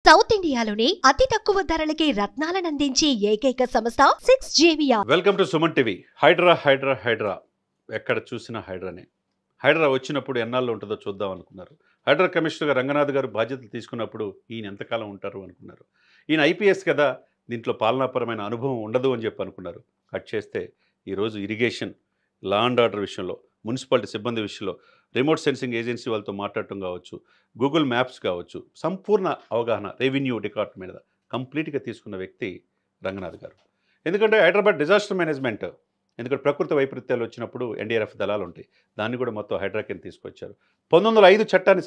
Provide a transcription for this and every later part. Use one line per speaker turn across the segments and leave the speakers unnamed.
South ఇండియాలోనే అతి తక్కువ ధరలకి రత్నాలనందించే ఏకైక సంస్థ 6JVR.
Welcome to Suman TV. Hydra Hydra Hydra ఎక్కడ చూసినా హైడ్రానే. హైడ్రా వచ్చినప్పుడు ఎన్నాళ్ళు ఉంటుందో చూద్దాం అనుకున్నారు. హైడ్రా కమిషనర్గా రంగనాథ్ గారు బాధ్యతలు తీసుకున్నప్పుడు ఈయన ఎంతకాలం ఉంటారు అనుకున్నారు. ఈయన ఐపీఎస్ కదా, దీంట్లో పాలనాపరమైన అనుభవం ఉండదు అని చెప్పి అనుకున్నారు. కట్ చేస్తే ఈరోజు ఇరిగేషన్, లా అండ్ ఆర్డర్ విషయంలో, మున్సిపాలిటీ సిబ్బంది విషయంలో, రిమోట్ సెన్సింగ్ ఏజెన్సీ వాళ్ళతో మాట్లాడటం కావచ్చు, గూగుల్ మ్యాప్స్ కావచ్చు, సంపూర్ణ అవగాహన రెవెన్యూ డిపార్ట్మెంట్ మీద కంప్లీట్గా తీసుకున్న వ్యక్తి రంగనాథ్ గారు. ఎందుకంటే హైదరాబాద్ డిజాస్టర్ మేనేజ్మెంట్, ఎందుకంటే ప్రకృతి వైపరీత్యాలు వచ్చినప్పుడు ఎన్డీఆర్ఎఫ్ దళాలు ఉంటాయి, దాన్ని కూడా మొత్తం హైడ్రా కింద తీసుకొచ్చారు. 1905 చట్టాన్ని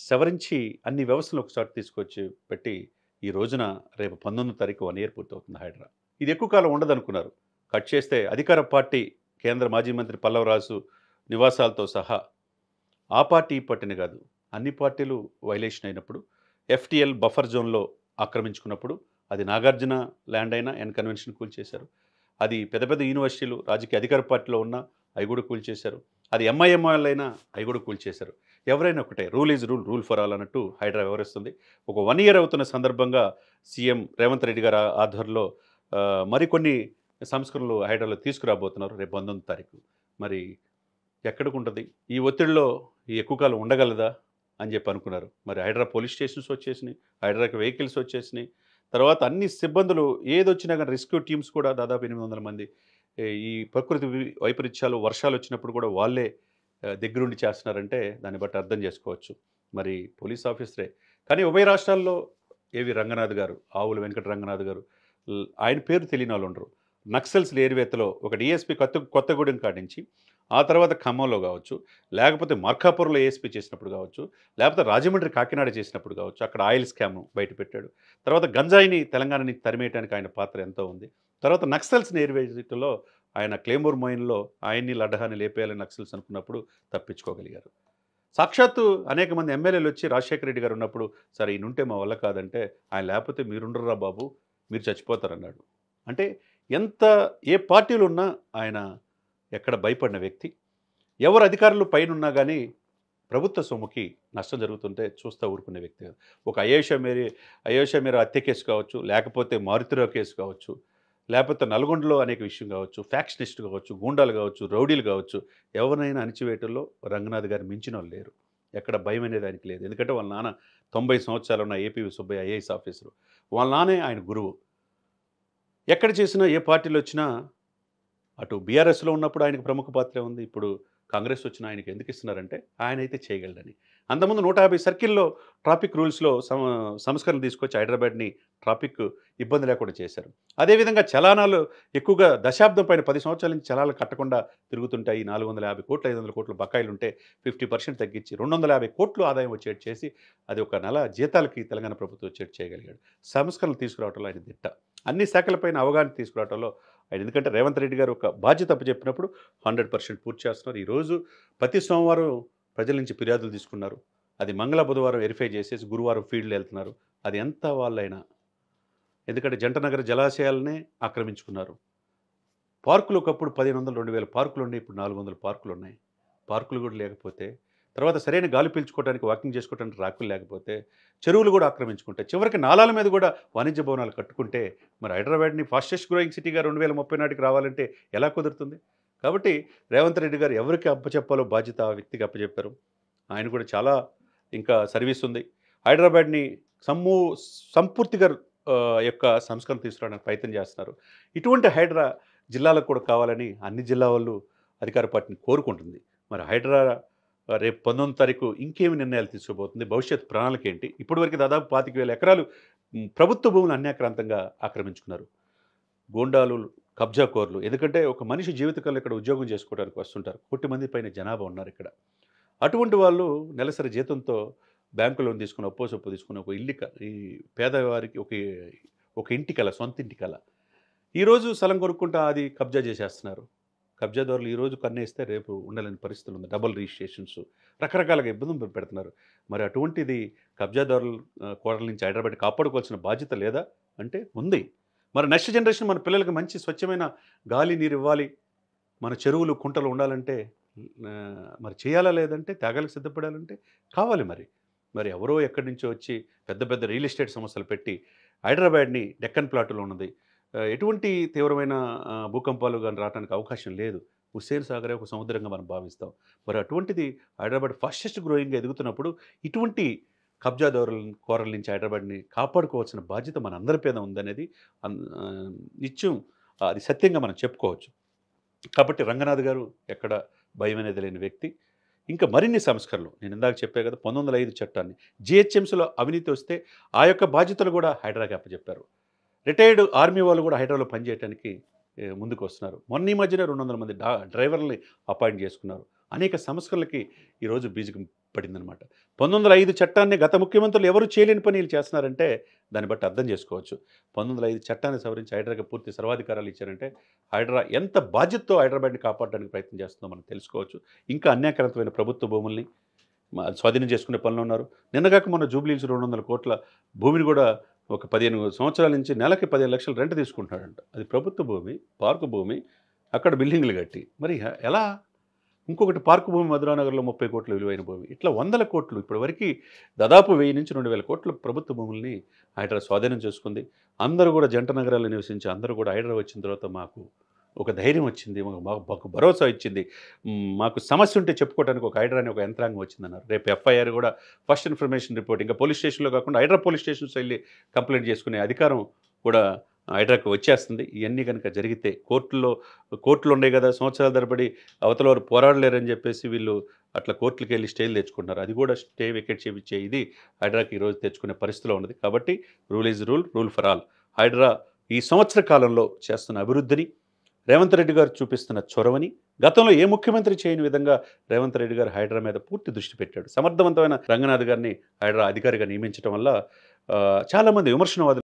సవరించి అన్ని వ్యవస్థలను ఒకసారి తీసుకొచ్చి పెట్టి ఈ రోజున రేపు 19వ తారీఖు 1 year పూర్తవుతుంది హైడ్రా. ఇది ఎక్కువ కాలం ఉండదనుకున్నారు. కట్ చేస్తే అధికార పార్టీ కేంద్ర మాజీ మంత్రి పల్లవరాజు నివాసాలతో సహా ఆ పార్టీ ఈ పార్టీని కాదు, అన్ని పార్టీలు వైలేషన్ అయినప్పుడు, ఎఫ్టీఎల్ బఫర్ జోన్లో ఆక్రమించుకున్నప్పుడు, అది నాగార్జున ల్యాండ్ అయినా ఎన్ కన్వెన్షన్ కూల్చేశారు. అది పెద్ద పెద్ద యూనివర్సిటీలు రాజకీయ అధికార పార్టీలో ఉన్న అవి కూడా కూల్చేశారు. అది ఎంఐఎంఎల్ అయినా అవి కూడా కూల్చేశారు. ఎవరైనా ఒకటే, rule is rule, rule for all అన్నట్టు హైడ్రా వ్యవహరిస్తుంది. ఒక 1 year అవుతున్న సందర్భంగా సీఎం రేవంత్ రెడ్డి గారి ఆధ్వర్యంలో మరికొన్ని సంస్కరణలు హైడ్రాలో తీసుకురాబోతున్నారు రేపు 19వ తారీఖు. మరి ఎక్కడికి ఉంటుంది ఈ ఒత్తిడిలో, ఈ ఎక్కువ కాలం ఉండగలదా అని చెప్పి అనుకున్నారు. మరి హైడ్రా పోలీస్ స్టేషన్స్ వచ్చేసినాయి, హైడ్రాకి వెహికల్స్ వచ్చేసినాయి, తర్వాత అన్ని సిబ్బందులు ఏదొచ్చినా కానీ రెస్క్యూ టీమ్స్ కూడా దాదాపు 800 మంది. ఈ ప్రకృతి వైపరీత్యాలు, వర్షాలు వచ్చినప్పుడు కూడా వాళ్ళే దగ్గరుండి చేస్తున్నారంటే దాన్ని బట్టి అర్థం చేసుకోవచ్చు. మరి పోలీస్ ఆఫీసరే కానీ ఉభయ రాష్ట్రాల్లో ఏవి రంగనాథ్ గారు, ఆవుల వెంకట రంగనాథ్ గారు, ఆయన పేరు తెలియని వాళ్ళు ఉండరు. నక్సల్స్ ఏరివేతలో ఒక డిఎస్పీ కొత్తగూడెం కాడి నుంచి, ఆ తర్వాత ఖమ్మంలో కావచ్చు, లేకపోతే మార్కాపురంలో ఏఎస్పీ చేసినప్పుడు కావచ్చు, లేకపోతే రాజమండ్రి కాకినాడ చేసినప్పుడు కావచ్చు, అక్కడ ఆయిల్ స్కామ్ బయటపెట్టాడు. తర్వాత గంజాయిని తెలంగాణ నుంచి తరిమేయడానికి ఆయన పాత్ర ఎంతో ఉంది. తర్వాత నక్సల్స్ని ఏరివేతలో ఆయన క్లేమూర్ మైన్లో ఆయన్ని లడ్డహాన్ని లేపేయాలని నక్సల్స్ అనుకున్నప్పుడు తప్పించుకోగలిగారు. సాక్షాత్తు అనేక మంది ఎమ్మెల్యేలు వచ్చి రాజశేఖర రెడ్డి గారు ఉన్నప్పుడు, సరే ఈయన ఉంటే మా వల్ల కాదంటే, ఆయన లేకపోతే మీరుండరురా బాబు, మీరు చచ్చిపోతారన్నాడు. అంటే ఎంత ఏ పార్టీలు ఉన్నా ఆయన ఎక్కడ భయపడిన వ్యక్తి. ఎవరు అధికారులు పైన ఉన్నా కానీ ప్రభుత్వ సొమ్ముకి నష్టం జరుగుతుంటే చూస్తూ ఊరుకునే వ్యక్తి కాదు. ఒక అయోషా మేర హత్య కేసు కావచ్చు, లేకపోతే మారుతిరావు కేసు కావచ్చు, లేకపోతే నల్గొండలో అనేక విషయం కావచ్చు, ఫ్యాక్షనిస్ట్ కావచ్చు, గూండాలు కావచ్చు, రౌడీలు కావచ్చు, ఎవరినైనా అణిచివేయటంలో రంగనాథ్ గారు మించిన వాళ్ళు లేరు. ఎక్కడ భయం అనేది ఆయనకి లేదు. ఎందుకంటే వాళ్ళ నాన్న 90 సంవత్సరాలు ఉన్న ఏపీవి సుబ్బయ్య ఐఏఎస్ ఆఫీసరు, వాళ్ళ నాన్నే ఆయన గురువు. ఎక్కడ చేసినా ఏ పార్టీలు వచ్చినా, అటు బీఆర్ఎస్లో ఉన్నప్పుడు ఆయనకు ప్రముఖ పాత్ర ఉంది, ఇప్పుడు కాంగ్రెస్ వచ్చిన ఆయనకి ఎందుకు ఇస్తున్నారంటే ఆయన అయితే చేయగలడని. అంతకుముందు 150 సర్కిల్లో ట్రాఫిక్ రూల్స్లో సంస్కరణ తీసుకొచ్చి హైదరాబాద్ని ట్రాఫిక్ ఇబ్బంది లేకుండా చేశారు. అదేవిధంగా చలానాలు ఎక్కువగా దశాబ్దం పైన 10 సంవత్సరాల నుంచి చలానాలు కట్టకుండా తిరుగుతుంటాయి. 450 కోట్లు 500 కోట్లు బకాయిలు ఉంటే 50% తగ్గించి 250 కోట్లు ఆదాయం వచ్చేట్టు చేసి, అది ఒక నెల జీతాలకి తెలంగాణ ప్రభుత్వం వచ్చేట్టు చేయగలిగాడు. సంస్కరణలు తీసుకురావడంలో ఆయన దిట్ట. అన్ని శాఖలపైన అవగాహన తీసుకురావడంలో ఆయన, ఎందుకంటే రేవంత్ రెడ్డి గారు ఒక బాధ్యత అప్పచెప్పినప్పుడు 100% పూర్తి చేస్తున్నారు. ఈరోజు ప్రతి సోమవారం ప్రజల నుంచి ఫిర్యాదులు తీసుకున్నారు. అది మంగళ బుధవారం వెరిఫై చేసేసి గురువారం ఫీల్డ్లో వెళ్తున్నారు. అది ఎంత వాళ్ళైనా, ఎందుకంటే జంటనగర్ జలాశయాలనే ఆక్రమించుకున్నారు. పార్కులు ఒకప్పుడు 1500 2000 పార్కులు ఉన్నాయి, ఇప్పుడు 400 పార్కులు ఉన్నాయి. పార్కులు కూడా లేకపోతే, తర్వాత సరైన గాలి పీల్చుకోవడానికి, వాకింగ్ చేసుకోవడానికి రాకులు లేకపోతే, చెరువులు కూడా ఆక్రమించుకుంటే, చివరికి నాలాల మీద కూడా వాణిజ్య భవనాలు కట్టుకుంటే, మరి హైదరాబాద్ని ఫాస్టెస్ట్ గ్రోయింగ్ సిటీగా 2030 నాటికి రావాలంటే ఎలా కుదురుతుంది? కాబట్టి రేవంత్ రెడ్డి గారు ఎవరికి అప్పచెప్పాలో బాధ్యత ఆ వ్యక్తికి అప్పచెప్పారు. ఆయన కూడా చాలా ఇంకా సర్వీస్ ఉంది. హైదరాబాద్ని సంపూర్తిగా యొక్క సంస్కరణ తీసుకురావడానికి ప్రయత్నం చేస్తున్నారు. ఇటువంటి హైడ్రా జిల్లాలకు కూడా కావాలని అన్ని జిల్లా వాళ్ళు అధికార పార్టీని కోరుకుంటుంది. మరి హైడ్రా రేపు 19వ తారీఖు ఇంకేమి నిర్ణయాలు తీసుకోబోతుంది, భవిష్యత్ ప్రణాళిక ఏంటి? ఇప్పటివరకు దాదాపు 25,000 ఎకరాలు ప్రభుత్వ భూములు అన్యాక్రాంతంగా ఆక్రమించుకున్నారు గూండాలు, కబ్జాకోర్లు. ఎందుకంటే ఒక మనిషి జీవితకాలం ఇక్కడ ఉద్యోగం చేసుకోవడానికి వస్తుంటారు, 1 కోటి మంది పైన జనాభా ఉన్నారు ఇక్కడ. అటువంటి వాళ్ళు నెలసరి జీతంతో బ్యాంకు లోన్ తీసుకుని, అప్పో తీసుకుని ఒక ఇల్లు, ఈ పేదవారికి ఒక ఇంటికల, సొంత ఇంటికల, ఈరోజు స్థలం కొనుక్కుంటా అది కబ్జా చేసేస్తున్నారు. కబ్జాదారులు ఈరోజు కన్నేస్తే రేపు ఉండలేని పరిస్థితులు ఉంది. డబుల్ రిజిస్ట్రేషన్స్, రకరకాలుగా ఇబ్బందులు పెడుతున్నారు. మరి అటువంటిది కబ్జాదారుల కోడల నుంచి హైదరాబాద్ కాపాడుకోవాల్సిన బాధ్యత లేదా అంటే ఉంది. మరి నెక్స్ట్ జనరేషన్ మన పిల్లలకి మంచి స్వచ్ఛమైన గాలి నీరు ఇవ్వాలి, మన చెరువులు కుంటలు ఉండాలంటే మరి చేయాలా, లేదంటే త్యాగాలకు సిద్ధపడాలంటే కావాలి. మరి మరి ఎవరో ఎక్కడి నుంచో వచ్చి పెద్ద పెద్ద రియల్ ఎస్టేట్ సంస్థలు పెట్టి హైదరాబాద్ని డెక్కన్ ప్లాటులో ఉన్నది ఎటువంటి తీవ్రమైన భూకంపాలు కానీ రావడానికి అవకాశం లేదు. హుస్సేన్ సాగరే ఒక సముద్రంగా మనం భావిస్తాం. మరి అటువంటిది హైదరాబాద్ ఫాస్టెస్ట్ గ్రోయింగ్గా ఎదుగుతున్నప్పుడు ఇటువంటి కబ్జాదారులను కోరల నుంచి హైదరాబాద్ని కాపాడుకోవాల్సిన బాధ్యత మనందరి మీద ఉందనేది నిత్యం అది సత్యంగా మనం చెప్పుకోవచ్చు. కాబట్టి రంగనాథ్ గారు ఎక్కడ భయం అనేది లేని వ్యక్తి. ఇంకా మరిన్ని సంస్కరణలు నేను ఇందాక చెప్పే కదా 1905 చట్టాన్ని జిహెచ్ఎంసీలో అవినీతి వస్తే ఆ యొక్క బాధ్యతలు కూడా హైడ్రాకి అప్పచెప్పారు. రిటైర్డ్ ఆర్మీ వాళ్ళు కూడా హైడ్రాలో పనిచేయడానికి ముందుకు వస్తున్నారు. మొన్న ఈ మధ్యనే 200 మంది డ్రైవర్లని అపాయింట్ చేసుకున్నారు. అనేక సంస్కరణలకి ఈరోజు బీజకం పడిందనమాట. 1905 చట్టాన్ని గత ముఖ్యమంత్రులు ఎవరు చేయలేని పనులు చేస్తున్నారంటే దాన్ని బట్టి అర్థం చేసుకోవచ్చు. 1905 చట్టాన్ని సవరించి హైడ్రాకి పూర్తి సర్వాధికారాలు ఇచ్చారంటే హైడ్రా ఎంత బాధ్యతతో హైదరాబాద్ని కాపాడడానికి ప్రయత్నం చేస్తుందో మనం తెలుసుకోవచ్చు. ఇంకా అన్యాక్రాంతమైన ప్రభుత్వ భూముల్ని స్వాధీనం చేసుకునే పనులు ఉన్నారు. నిన్నగాక మొన్న జూబ్లీహిల్స్ 200 కోట్ల భూమిని కూడా ఒక 15 సంవత్సరాల నుంచి నెలకి 15 లక్షలు రెంట్ తీసుకుంటున్నాడంట. అది ప్రభుత్వ భూమి, పార్కు భూమి, అక్కడ బిల్డింగ్లు కట్టి మరి ఎలా? ఇంకొకటి పార్కు భూమి మధురానగర్లో 30 కోట్ల విలువైన భూమి. ఇట్లా వందల కోట్లు ఇప్పటివరకు దాదాపు 1000 నుంచి 2000 కోట్ల ప్రభుత్వ భూముల్ని హైడ్రా స్వాధీనం చేసుకుంది. అందరూ కూడా జంట నగరాల్లో నివసించి అందరూ కూడా హైడ్రా వచ్చిన తర్వాత మాకు ఒక ధైర్యం వచ్చింది, మాకు భరోసా ఇచ్చింది, మాకు సమస్య ఉంటే చెప్పుకోవడానికి ఒక హైడ్రా అని ఒక యంత్రాంగం వచ్చిందన్నారు. రేపు ఎఫ్ఐఆర్ కూడా ఫస్ట్ ఇన్ఫర్మేషన్ రిపోర్ట్ ఇంకా పోలీస్ స్టేషన్లో కాకుండా హైడ్రా పోలీస్ స్టేషన్స్ వెళ్ళి కంప్లైంట్ చేసుకునే అధికారం కూడా హైడ్రాకి వచ్చేస్తుంది. ఇవన్నీ కనుక జరిగితే కోర్టులు ఉన్నాయి కదా, సంవత్సరాల తరబడి అవతల వారు పోరాడలేరని చెప్పేసి వీళ్ళు అట్లా కోర్టులకు వెళ్ళి స్టేలు తెచ్చుకుంటున్నారు. అది కూడా స్టే వికెట్ చేయించే ఇది హైడ్రాకి ఈరోజు తెచ్చుకునే పరిస్థితిలో ఉన్నది. కాబట్టి rule is rule, rule for all. Hydra ఈ సంవత్సర కాలంలో చేస్తున్న అభివృద్ధిని, రేవంత్ రెడ్డి గారు చూపిస్తున్న చొరవని, గతంలో ఏ ముఖ్యమంత్రి చేయని విధంగా రేవంత్ రెడ్డి గారు హైడ్రా మీద పూర్తి దృష్టి పెట్టాడు. సమర్థవంతమైన రంగనాథ్ గారిని హైడ్రా అధికారిగా నియమించడం వల్ల చాలామంది విమర్శనవాదులు